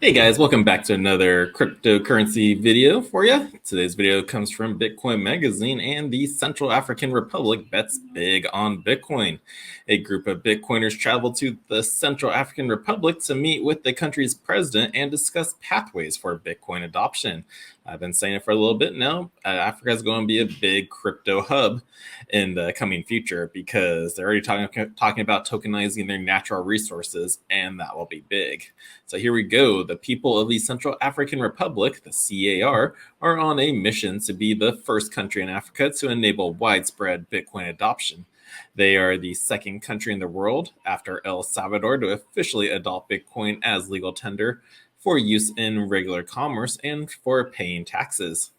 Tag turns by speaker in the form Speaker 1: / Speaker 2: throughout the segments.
Speaker 1: Hey guys, welcome back to another cryptocurrency video for you. Today's video comes from Bitcoin Magazine, and the Central African Republic bets big on Bitcoin. A group of Bitcoiners traveled to the Central African Republic to meet with the country's president and discuss pathways for Bitcoin adoption. I've been saying it for a little bit now. Africa is going to be a big crypto hub in the coming future because they're already talking about tokenizing their natural resources, and that will be big. So here we go. The people of the Central African Republic, the CAR, are on a mission to be the first country in Africa to enable widespread Bitcoin adoption. They are the second country in the world, after El Salvador, to officially adopt Bitcoin as legal tender for use in regular commerce and for paying taxes.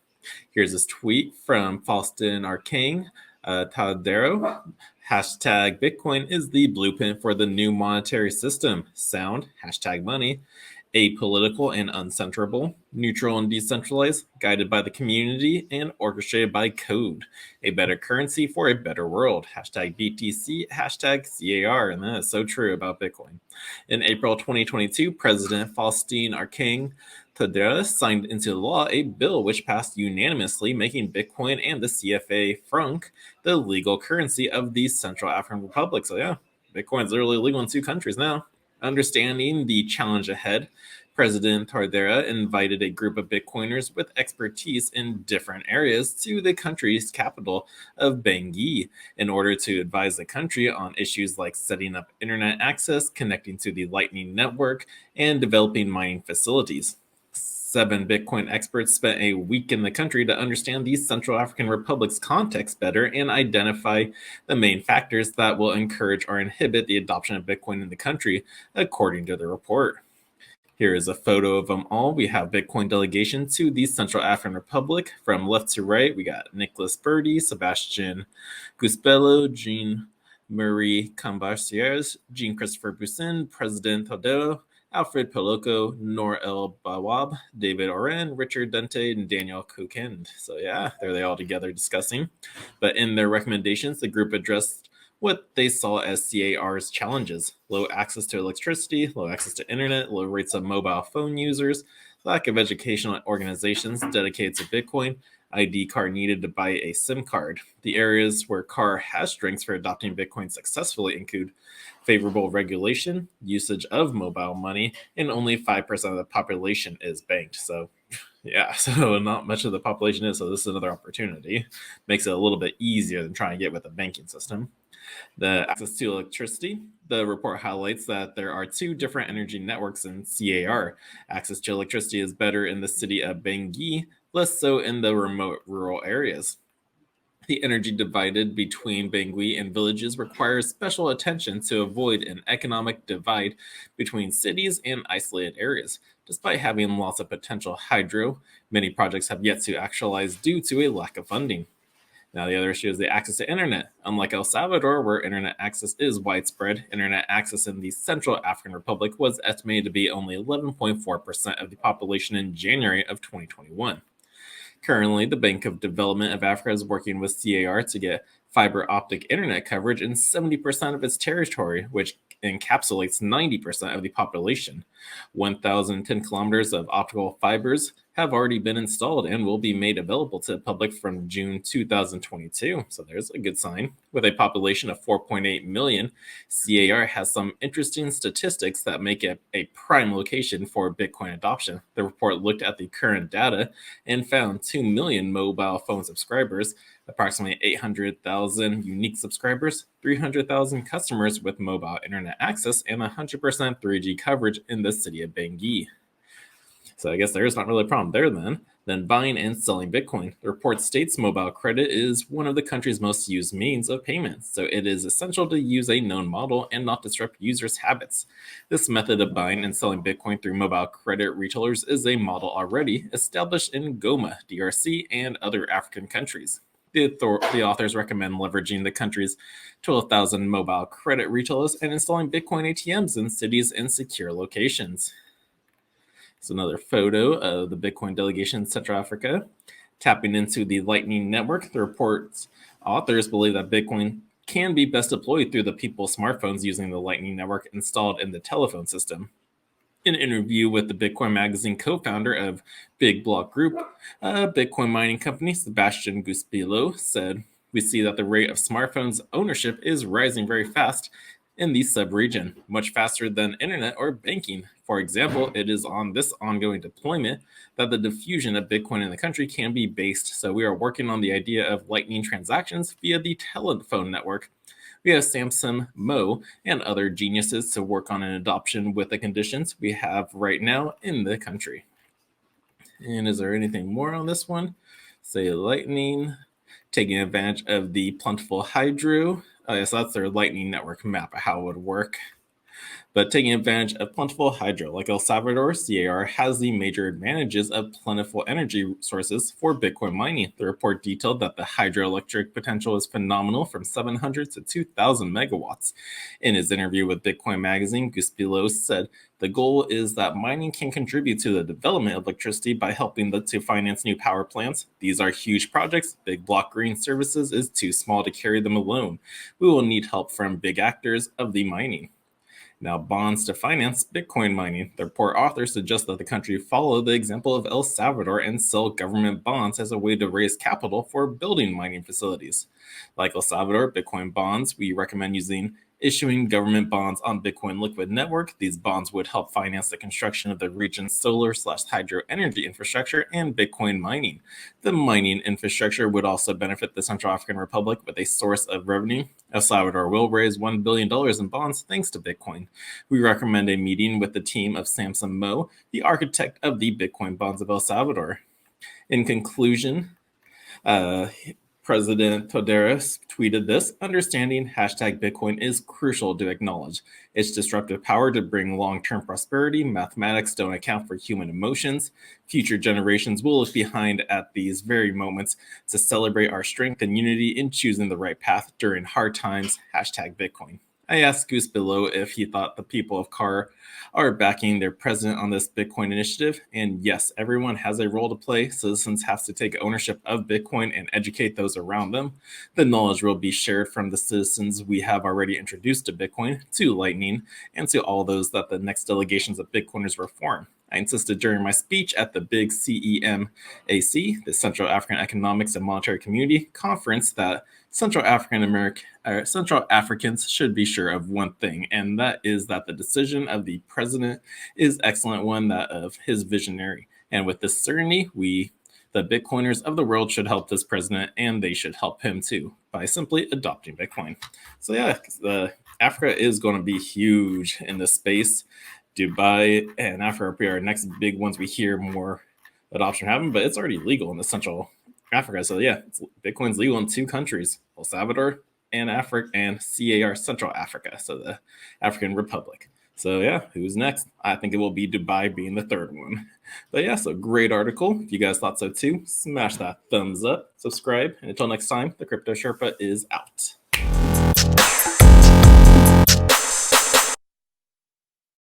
Speaker 1: Here's this tweet from Faustin Arcane Tadero. Hashtag Bitcoin is the blueprint for the new monetary system. Sound, hashtag money, apolitical and uncensorable, neutral and decentralized, guided by the community and orchestrated by code. A better currency for a better world. Hashtag BTC, hashtag CAR. And that is so true about Bitcoin. In April 2022, President Faustin Arcane Tadera signed into law a bill which passed unanimously, making Bitcoin and the CFA franc the legal currency of the Central African Republic. So yeah, Bitcoin is literally legal in two countries now. Understanding the challenge ahead, President Tardera invited a group of Bitcoiners with expertise in different areas to the country's capital of Bangui in order to advise the country on issues like setting up internet access, connecting to the Lightning Network, and developing mining facilities. 7 Bitcoin experts spent a week in the country to understand the Central African Republic's context better and identify the main factors that will encourage or inhibit the adoption of Bitcoin in the country, according to the report. Here is a photo of them all. We have Bitcoin delegation to the Central African Republic. From left to right, we got Nicholas Birdie, Sebastian Guspello, Jean Marie Cambarciers, Jean Christopher Busin, President Tadeo, Alfred Poloco, Nor El Bawab, David Oren, Richard Dente, and Daniel Kukend. So yeah, there they all together discussing. But in their recommendations, the group addressed what they saw as CAR's challenges: low access to electricity, low access to internet, low rates of mobile phone users, lack of educational organizations dedicated to Bitcoin, ID card needed to buy a SIM card. The areas where CAR has strengths for adopting Bitcoin successfully include favorable regulation, usage of mobile money, and only 5% of the population is banked. So yeah, so not much of the population is, so this is another opportunity. Makes it a little bit easier than trying to get with a banking system. The access to electricity. The report highlights that there are two different energy networks in CAR. Access to electricity is better in the city of Bangui, less so in the remote rural areas. The energy divided between Bangui and villages requires special attention to avoid an economic divide between cities and isolated areas. Despite having lots of potential hydro, many projects have yet to actualize due to a lack of funding. Now, the other issue is the access to internet. Unlike El Salvador, where internet access is widespread, internet access in the Central African Republic was estimated to be only 11.4% of the population in January of 2021. Currently, the Bank of Development of Africa is working with CAR to get fiber optic internet coverage in 70% of its territory, which encapsulates 90% of the population. 1,010 kilometers of optical fibers have already been installed and will be made available to the public from June 2022. So there's a good sign. With a population of 4.8 million, CAR has some interesting statistics that make it a prime location for Bitcoin adoption. The report looked at the current data and found 2 million mobile phone subscribers, approximately 800,000 unique subscribers, 300,000 customers with mobile internet access, and 100% 3G coverage in the city of Bangui. So I guess there's not really a problem there then buying and selling Bitcoin. The report states mobile credit is one of the country's most used means of payment, so it is essential to use a known model and not disrupt users' habits. This method of buying and selling Bitcoin through mobile credit retailers is a model already established in Goma, DRC, and other African countries. The authors recommend leveraging the country's 12,000 mobile credit retailers and installing Bitcoin ATMs in cities and secure locations. It's another photo of the Bitcoin delegation in Central Africa tapping into the Lightning Network. The report's authors believe that Bitcoin can be best deployed through the people's smartphones using the Lightning Network installed in the telephone system. In an interview with the Bitcoin Magazine co-founder of Big Block Group, a Bitcoin mining company, Sebastian Guspilo, said, "We see that the rate of smartphones ownership is rising very fast in the sub-region, much faster than internet or banking. For example, it is on this ongoing deployment that the diffusion of Bitcoin in the country can be based. So we are working on the idea of lightning transactions via the telephone network. We have Samson Mo and other geniuses to work on an adoption with the conditions we have right now in the country." And is there anything more on this one? Say Lightning, taking advantage of the plentiful hydro. Oh, yes, that's their Lightning Network map of how it would work. But taking advantage of plentiful hydro, like El Salvador, CAR has the major advantages of plentiful energy sources for Bitcoin mining. The report detailed that the hydroelectric potential is phenomenal, from 700 to 2,000 megawatts. In his interview with Bitcoin Magazine, Guspilo said, "The goal is that mining can contribute to the development of electricity by helping to finance new power plants. These are huge projects. Big Block Green Services is too small to carry them alone. We will need help from big actors of the mining." Now, bonds to finance Bitcoin mining. The report authors suggest that the country follow the example of El Salvador and sell government bonds as a way to raise capital for building mining facilities. Like El Salvador, Bitcoin bonds, we recommend issuing government bonds on Bitcoin Liquid Network. These bonds would help finance the construction of the region's solar/hydro energy infrastructure and Bitcoin mining. The mining infrastructure would also benefit the Central African Republic with a source of revenue. El Salvador will raise $1 billion in bonds thanks to Bitcoin. We recommend a meeting with the team of Samson Mo, the architect of the Bitcoin bonds of El Salvador. In conclusion, President Toderas tweeted this: "Understanding #Bitcoin is crucial to acknowledge. Its disruptive power to bring long-term prosperity. Mathematics don't account for human emotions. Future generations will look behind at these very moments to celebrate our strength and unity in choosing the right path during hard times. #Bitcoin." I asked Goose below if he thought the people of CAR are backing their president on this Bitcoin initiative. And yes, everyone has a role to play. Citizens have to take ownership of Bitcoin and educate those around them. The knowledge will be shared from the citizens we have already introduced to Bitcoin, to Lightning, and to all those that the next delegations of Bitcoiners will form. I insisted during my speech at the big CEMAC, the Central African Economics and Monetary Community Conference, that Central Africans should be sure of one thing, and that is that the decision of the president is excellent one, that of his visionary. And with this certainty, we, the Bitcoiners of the world, should help this president, and they should help him too by simply adopting Bitcoin. So yeah, Africa is going to be huge in this space. Dubai and Africa are our next big ones. We hear more adoption happen, but it's already legal in the Central Africa. So yeah, Bitcoin's legal in 2 countries, El Salvador and Africa, and CAR, Central Africa, so the African Republic. So yeah, who's next? I think it will be Dubai being the 3rd one. But yeah, so great article. If you guys thought so too, smash that thumbs up, subscribe, and until next time, the Crypto Sherpa is out.